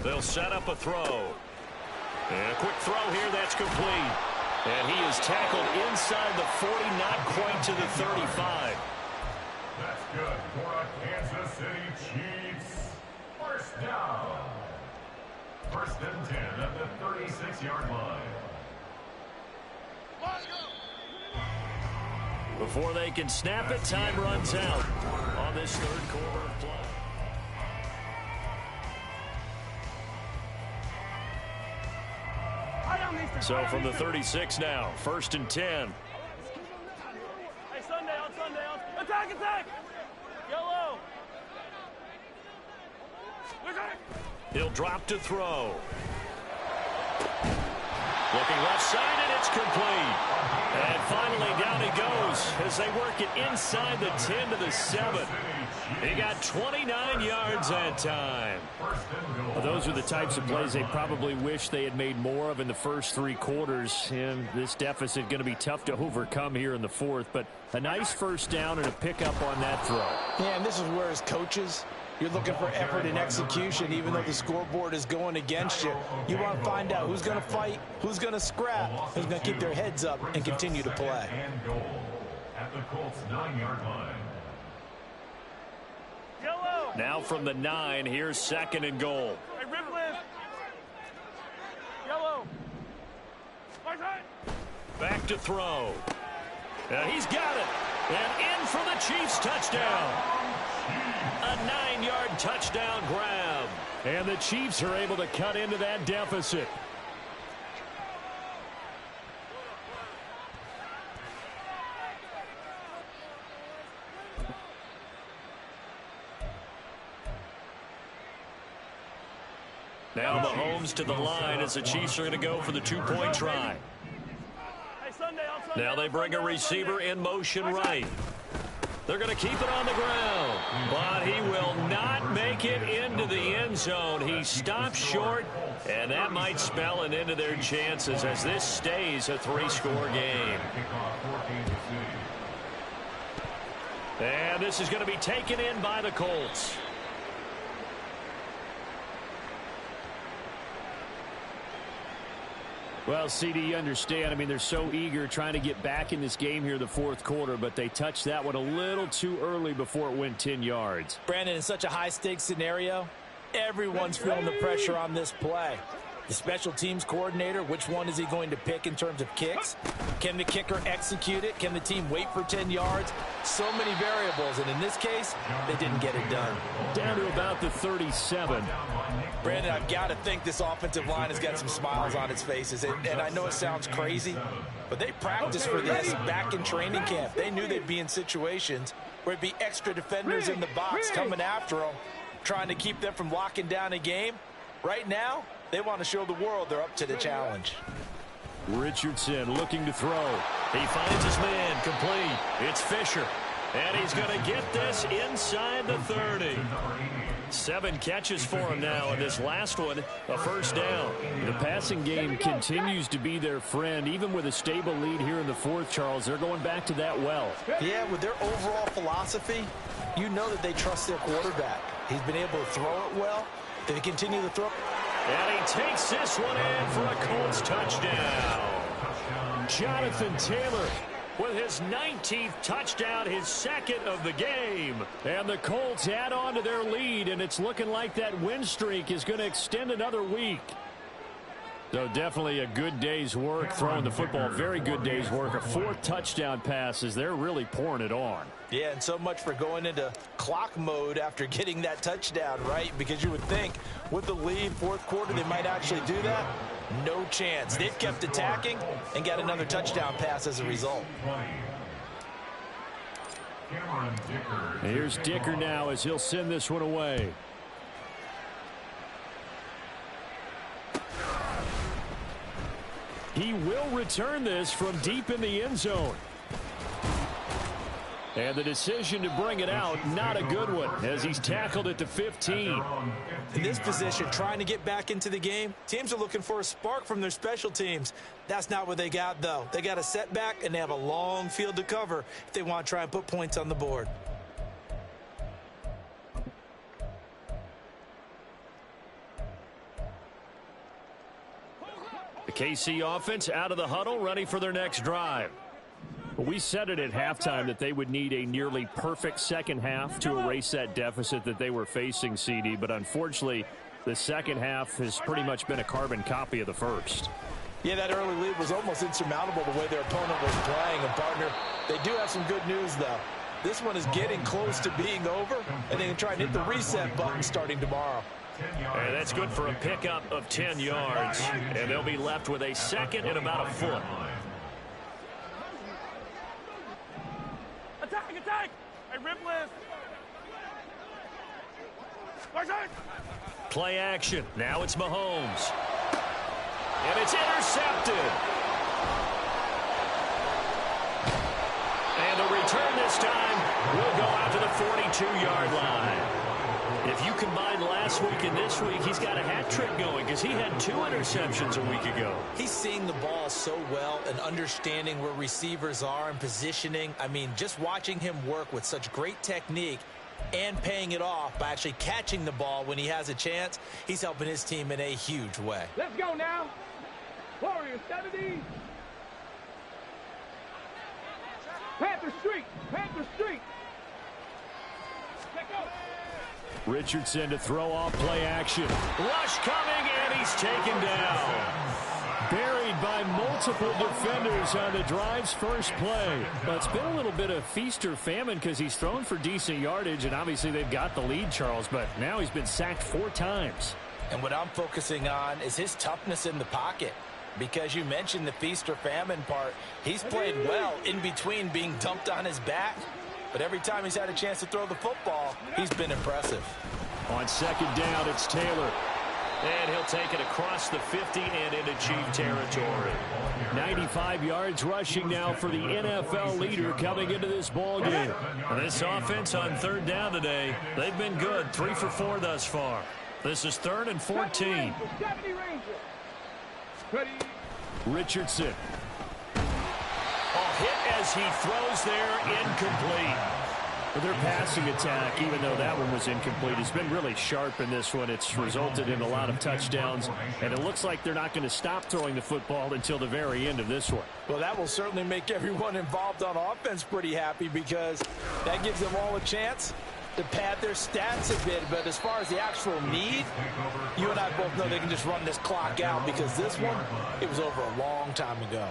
They'll set up a throw. And a quick throw here, that's complete. And he is tackled inside the 40, not quite to the 35. That's good for a Kansas City Chiefs. First down. 1st and 10 at the 36-yard line. Before they can snap it, time runs out on this third quarter of play. So from the 36 now, 1st and 10. Hey, Sunday, attack! Yellow! He'll drop to throw. Looking left side, and it's complete. And finally down he goes as they work it inside the 10 to the 7. He got 29 yards that time. Well, those are the types of plays they probably wish they had made more of in the first 3 quarters. And this deficit going to be tough to overcome here in the 4th. But a nice first down and a pickup on that throw. Yeah, and this is where as coaches, you're looking for effort and execution, even though the scoreboard is going against you. You want to find out who's going to fight, who's going to scrap, who's going to keep their heads up and continue to play. And goal at the Colts 9-yard line. Now from the 9, here's 2nd and goal. Hey, Ripley! Yellow! Back to throw. He's got it. And in for the Chiefs touchdown. A 9-yard touchdown grab. And the Chiefs are able to cut into that deficit. Now Mahomes to the line as the Chiefs are going to go for the 2-point try. Now they bring a receiver in motion right. They're going to keep it on the ground, but he will not make it into the end zone. He stops short, and that might spell an end to their chances as this stays a 3-score game. And this is going to be taken in by the Colts. Well, CD, you understand. I mean, they're so eager trying to get back in this game here in the fourth quarter, but they touched that one a little too early before it went 10 yards. Brandon, in such a high-stakes scenario, everyone's feeling the pressure on this play. The special teams coordinator, which one is he going to pick in terms of kicks? Can the kicker execute it? Can the team wait for 10 yards? So many variables, and in this case, they didn't get it done. Down to about the 37. Brandon, I've got to think this offensive line has got some smiles on its faces, and I know it sounds crazy, but they practiced for this back in training camp. They knew they'd be in situations where it'd be extra defenders in the box coming after them, trying to keep them from locking down a game. Right now, they want to show the world they're up to the challenge. Richardson looking to throw. He finds his man complete. It's Fisher. And he's going to get this inside the 30. 7 catches for him now, and this last one, a first down. The passing game continues to be their friend. Even with a stable lead here in the fourth, Charles, they're going back to that well. Yeah, with their overall philosophy, you know that they trust their quarterback. He's been able to throw it well. They continue to throw. And he takes this one in for a Colts touchdown. Jonathan Taylor with his 19th touchdown, his second of the game. And the Colts add on to their lead, and it's looking like that win streak is going to extend another week. So definitely a good day's work throwing the football. Very good day's work. A 4th touchdown pass as they're really pouring it on. Yeah, and so much for going into clock mode after getting that touchdown, right? Because you would think with the lead, fourth quarter, they might actually do that. No chance. They've kept attacking and got another touchdown pass as a result. Here's Dicker now as he'll send this one away. He will return this from deep in the end zone. And the decision to bring it out, not a good one, as he's tackled at the 15. In this position, trying to get back into the game, teams are looking for a spark from their special teams. That's not what they got, though. They got a setback, and they have a long field to cover if they want to try and put points on the board. The KC offense out of the huddle, ready for their next drive. We said it at halftime that they would need a nearly perfect second half to erase that deficit that they were facing, CD. But unfortunately, the second half has pretty much been a carbon copy of the first. Yeah, that early lead was almost insurmountable the way their opponent was playing. And, partner, they do have some good news, though. This one is getting close to being over, and they can try and hit the reset button starting tomorrow. And that's good for a pickup of 10 yards. And they'll be left with a second and about a foot. Attack, attack! Hey, Ripless! Play action. Now it's Mahomes. And it's intercepted. And the return this time will go out to the 42-yard line. If you combine last week and this week, he's got a hat trick going because he had 2 interceptions a week ago. He's seeing the ball so well and understanding where receivers are and positioning. I mean, just watching him work with such great technique and paying it off by actually catching the ball when he has a chance, he's helping his team in a huge way. Let's go now. Warriors 70. Panther Street. Panther Street. Let's go. Richardson to throw off play action. Rush coming, and he's taken down. Buried by multiple defenders on the drive's first play. But it's been a little bit of feast or famine because he's thrown for decent yardage, and obviously they've got the lead, Charles, but now he's been sacked 4 times. And what I'm focusing on is his toughness in the pocket. Because you mentioned the feast or famine part. He's played well in between being dumped on his back. But every time he's had a chance to throw the football, he's been impressive. On second down, it's Taylor. And he'll take it across the 50 and into Chief territory. 95 yards rushing now for the NFL leader coming into this ballgame. This offense on third down today, they've been good. 3 for 4 thus far. This is 3rd and 14. Richardson. A hit as he throws there, incomplete. Their passing attack, even though that one was incomplete, has been really sharp in this one. It's resulted in a lot of touchdowns, and it looks like they're not going to stop throwing the football until the very end of this one. Well, that will certainly make everyone involved on offense pretty happy because that gives them all a chance to pad their stats a bit. But as far as the actual need, you and I both know they can just run this clock out because this one, it was over a long time ago.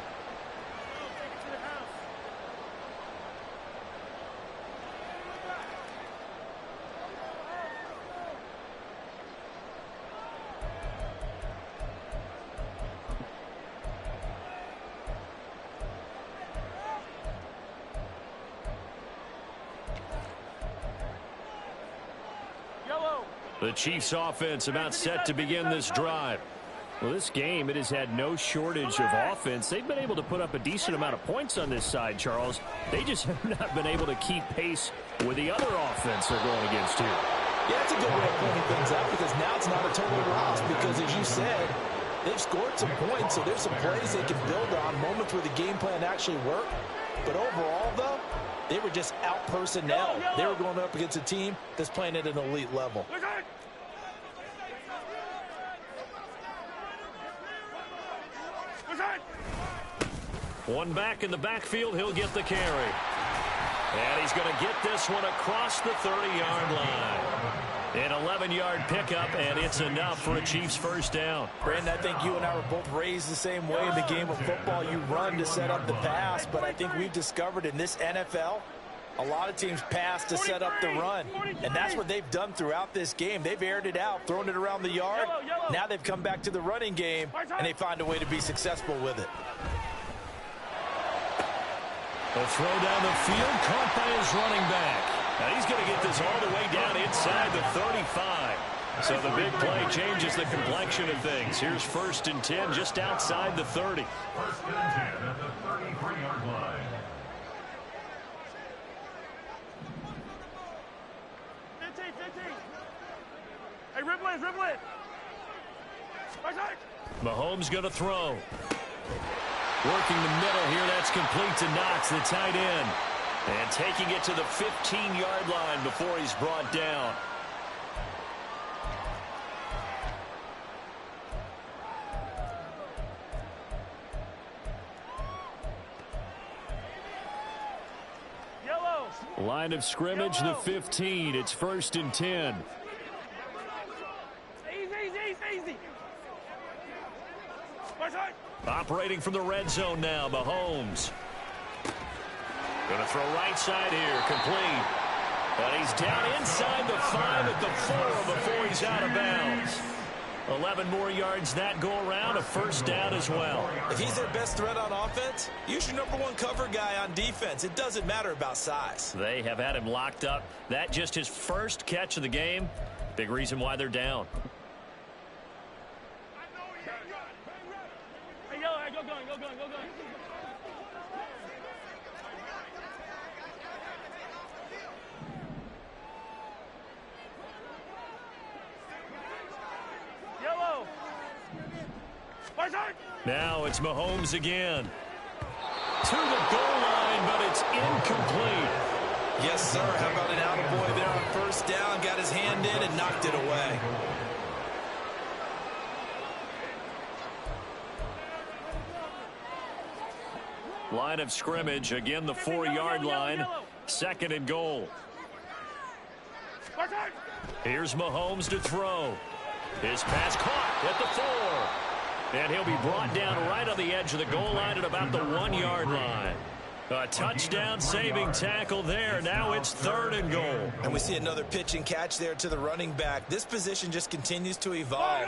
The Chiefs offense about set to begin this drive. Well, this game, it has had no shortage of offense. They've been able to put up a decent amount of points on this side, Charles. They just have not been able to keep pace with the other offense they're going against here. Yeah, that's a good way of pointing things out because now it's not a total loss because, as you said, they've scored some points, so there's some plays they can build on, moments where the game plan actually worked. But overall, though, they were just out-personnel. They were going up against a team that's playing at an elite level. One back in the backfield, he'll get the carry. And he's going to get this one across the 30-yard line. An 11-yard pickup, and it's enough for a Chiefs first down. Brandon, I think you and I were both raised the same way in the game of football. You run to set up the pass, but I think we've discovered in this NFL, a lot of teams pass to set up the run, and that's what they've done throughout this game. They've aired it out, thrown it around the yard. Now they've come back to the running game, and they find a way to be successful with it. A throw down the field, caught by his running back. Now he's going to get this all the way down inside the 35. So the big play changes the complexion of things. Here's 1st and 10 just outside the 30. 1st and 10 at the 33-yard line. 15. Hey, dribble it. Mahomes going to throw. Working the middle here, that's complete to Knox, the tight end. And taking it to the 15-yard line before he's brought down. Line of scrimmage, the 15. It's 1st and 10. Easy. Operating from the red zone now, Mahomes. Going to throw right side here, complete. But he's down inside the 5 at the 4 before he's out of bounds. 11 more yards that go around, a first down as well. If he's their best threat on offense, use your #1 cover guy on defense. It doesn't matter about size. They have had him locked up. That just his first catch of the game. Big reason why they're down. Go going. Now it's Mahomes again. To the goal line, but it's incomplete. Yes, sir. How about an attaboy there on first down? Got his hand in and knocked it away. Line of scrimmage, again the 4-yard line. 2nd and goal. Here's Mahomes to throw. His pass caught at the 4. And he'll be brought down right on the edge of the goal line at about the 1-yard line. A touchdown saving tackle there. Now it's 3rd and goal. And we see another pitch and catch there to the running back. This position just continues to evolve.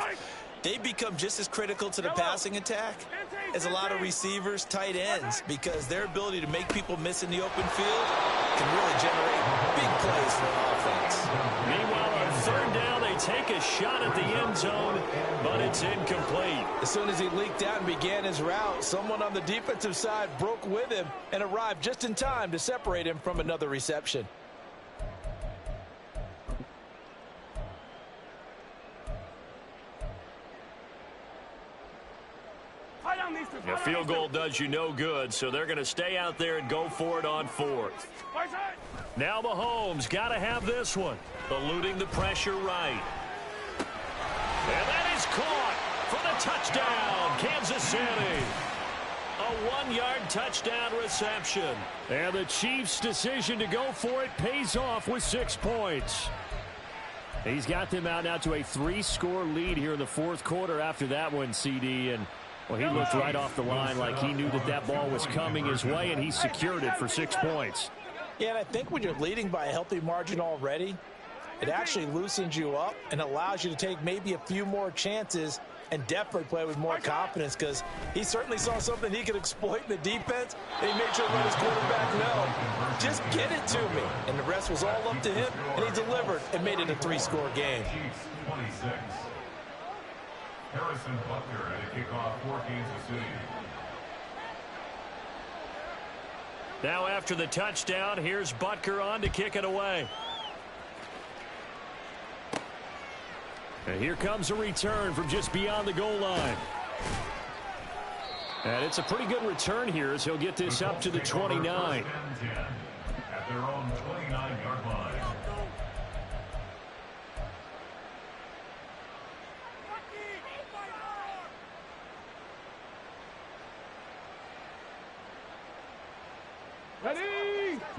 They become just as critical to the passing attack as a lot of receivers, tight ends, because their ability to make people miss in the open field can really generate big plays for an offense. Meanwhile, on 3rd down, they take a shot at the end zone, but it's incomplete. As soon as he leaked out and began his route, someone on the defensive side broke with him and arrived just in time to separate him from another reception. A field goal does you no good, so they're going to stay out there and go for it on 4th. Now Mahomes got to have this one. Eluding the pressure right. And that is caught for the touchdown, Kansas City. A 1-yard touchdown reception. And the Chiefs' decision to go for it pays off with 6 points. He's got them out now to a 3-score lead here in the fourth quarter after that one, CD. And, well, he looked right off the line like he knew that that ball was coming his way, and he secured it for 6 points. Yeah, and I think when you're leading by a healthy margin already, it actually loosens you up and allows you to take maybe a few more chances and definitely play with more confidence, because he certainly saw something he could exploit in the defense, and he made sure to let his quarterback know, just get it to me. And the rest was all up to him, and he delivered and made it a 3-score game. Chiefs 26. Harrison Butker at a kickoff for Kansas City. Now after the touchdown, here's Butker on to kick it away. And here comes a return from just beyond the goal line. And it's a pretty good return here as he'll get this up to the 29. At their own 29-yard line.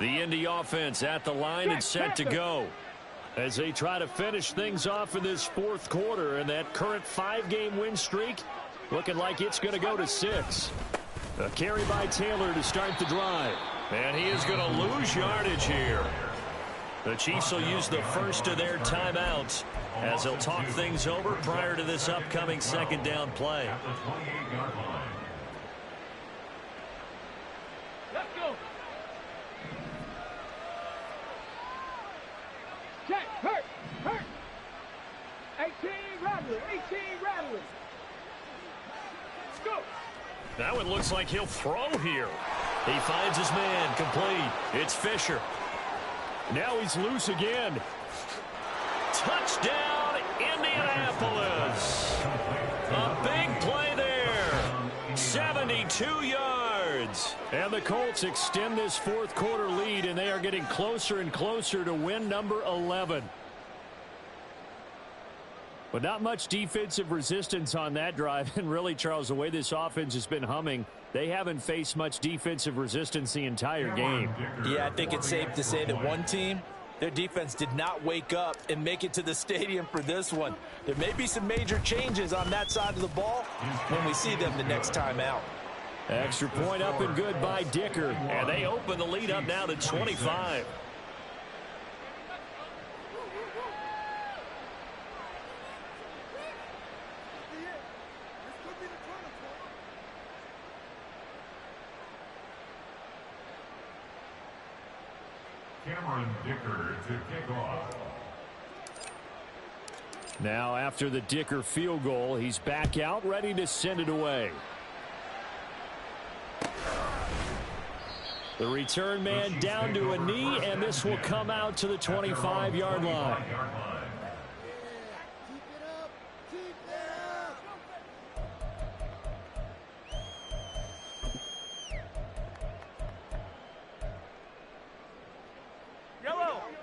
The Indy offense at the line and set to go as they try to finish things off in this fourth quarter, and that current 5-game win streak looking like it's going to go to 6. A carry by Taylor to start the drive, and he is going to lose yardage here. The Chiefs will use the first of their timeouts as they'll talk things over prior to this upcoming second down play. At the 28-yard line. Let's go. Check. Hurt. 18 rattling. Let's go. That one looks like he'll throw here. He finds his man complete. It's Fisher. Now he's loose again. Touchdown, Indianapolis. A big play there. 72 yards. And the Colts extend this fourth quarter lead, and they are getting closer and closer to win number 11. But not much defensive resistance on that drive. And really, Charles, the way this offense has been humming, they haven't faced much defensive resistance the entire game. Yeah, I think it's safe to say that one team, their defense did not wake up and make it to the stadium for this one. There may be some major changes on that side of the ball when we see them the next time out. Extra point up and good by Dicker. And they open the lead up now to 25. Cameron Dicker to kick off. Now after the Dicker field goal, he's back out ready to send it away. The return man down to a knee, and this will come out to the 25-yard line.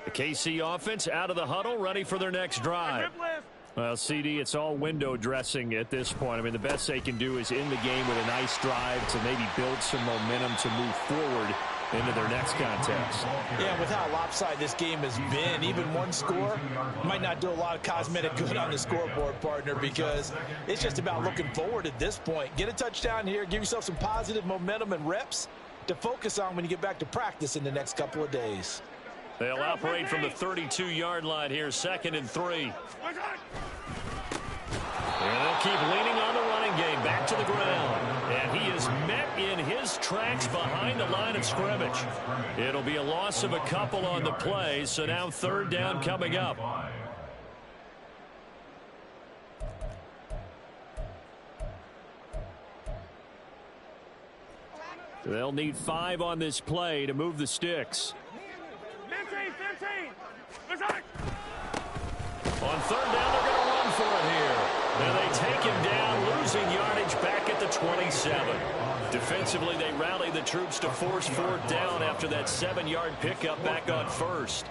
The KC offense out of the huddle, ready for their next drive. Well, CD, it's all window dressing at this point. I mean, the best they can do is in the game with a nice drive to maybe build some momentum to move forward into their next contest. Yeah, with how lopsided this game has been, even one score might not do a lot of cosmetic good on the scoreboard, partner, because it's just about looking forward at this point. Get a touchdown here, give yourself some positive momentum and reps to focus on when you get back to practice in the next couple of days. They'll operate from the 32-yard line here, 2nd and 3. And they'll keep leaning on the running game, back to the ground. And he is met in his tracks behind the line of scrimmage. It'll be a loss of a couple on the play, so now 3rd down coming up. They'll need 5 on this play to move the sticks. 15. On 3rd down, they're going to run for it here. And they take him down, losing yardage back at the 27. Defensively, they rally the troops to force fourth down after that 7-yard pickup back on first.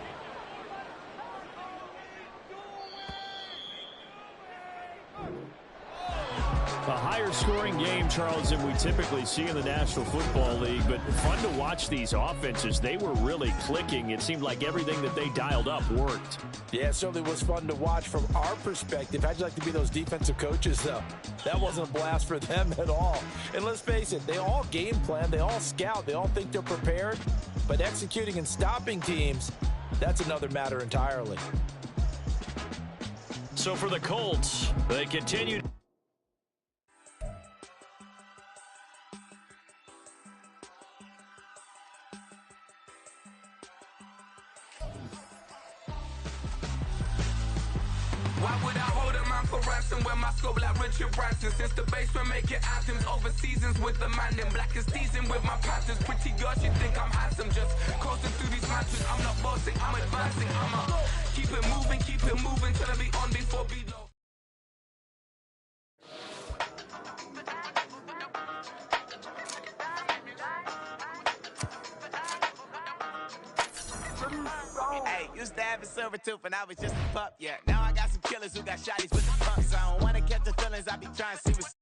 A higher-scoring game, Charles, than we typically see in the National Football League, but fun to watch these offenses. They were really clicking. It seemed like everything that they dialed up worked. Yeah, it certainly was fun to watch from our perspective. How'd you like to be those defensive coaches, though? That wasn't a blast for them at all. And let's face it, they all game plan, they all scout, they all think they're prepared, but executing and stopping teams, that's another matter entirely. So for the Colts, they continue. Why would I hold a man for ransom when my scope like Richard Branson? Since the basement making anthems over seasons with the man in black is teasing with my patterns. Pretty girls, you think I'm handsome, just coasting through these matches. I'm not bossing, I'm advancing. I'ma keep it moving till I be on before below. Hey, used to have a silver tooth when I was just a pup, yeah. Now I got some killers who got shotties with the pumps. I don't wanna catch the feelings, I be trying to see what's